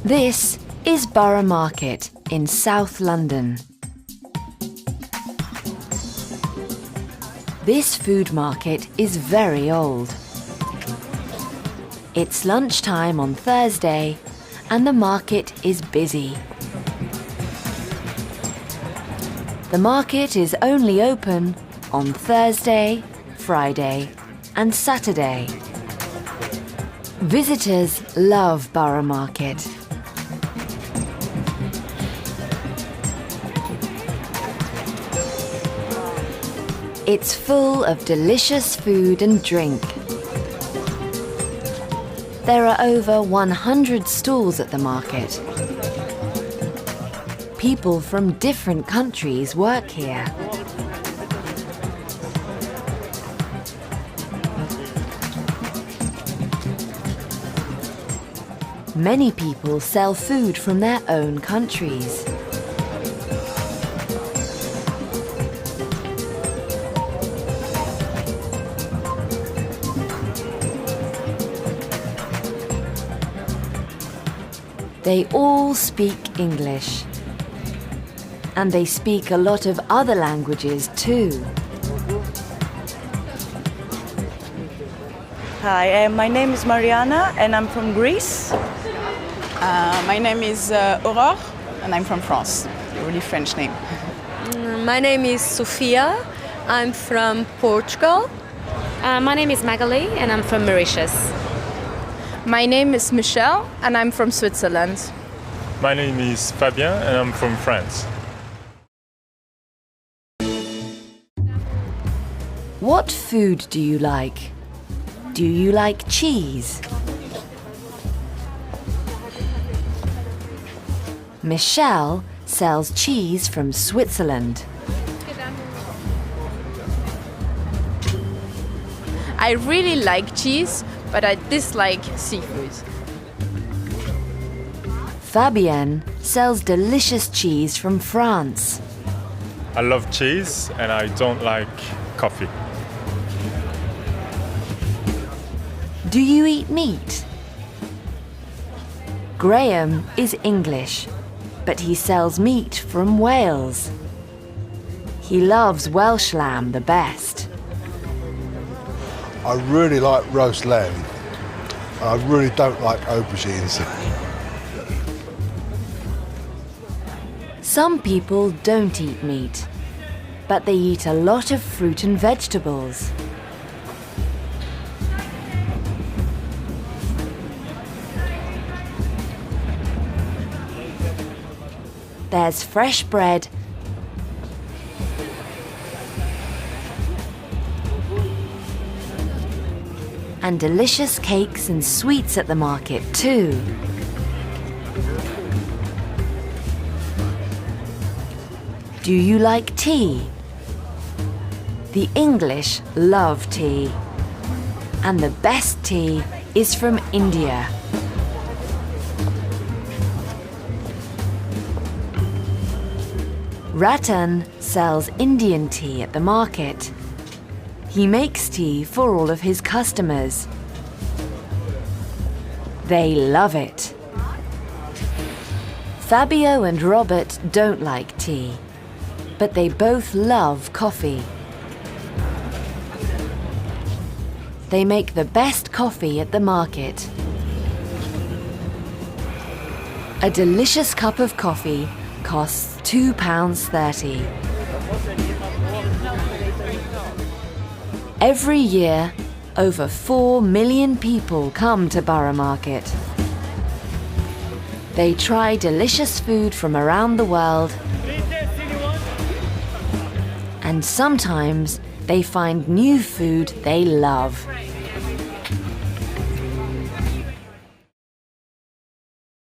This is Borough Market in South London. This food market is very old. It's lunchtime on Thursday and the market is busy. The market is only open on Thursday, Friday and Saturday. Visitors love Borough Market. It's full of delicious food and drink. There are over 100 stalls at the market. People from different countries work here. Many people sell food from their own countries. They all speak English. And they speak a lot of other languages too. Hi, my name is Mariana and I'm from Greece. My name is Aurore and I'm from France. A really French name. My name is Sofia. I'm from Portugal. My name is Magali and I'm from Mauritius. My name is Michelle and I'm from Switzerland. My name is Fabien and I'm from France. What food do you like? Do you like cheese? Michelle sells cheese from Switzerland. I really like cheese, but I dislike seafood. Fabienne sells delicious cheese from France. I love cheese and I don't like coffee. Do you eat meat? Graham is English, but he sells meat from Wales. He loves Welsh lamb the best. I really like roast lamb. I really don't like aubergines. Some people don't eat meat, but they eat a lot of fruit and vegetables. There's fresh bread and delicious cakes and sweets at the market too. Do you like tea? The English love tea, and the best tea is from India. Ratan sells Indian tea at the market. He makes tea for all of his customers. They love it. Fabio and Robert don't like tea, but they both love coffee. They make the best coffee at the market. A delicious cup of coffee costs £2.30. Every year, over 4 million people come to Borough Market. They try delicious food from around the world, and sometimes they find new food they love.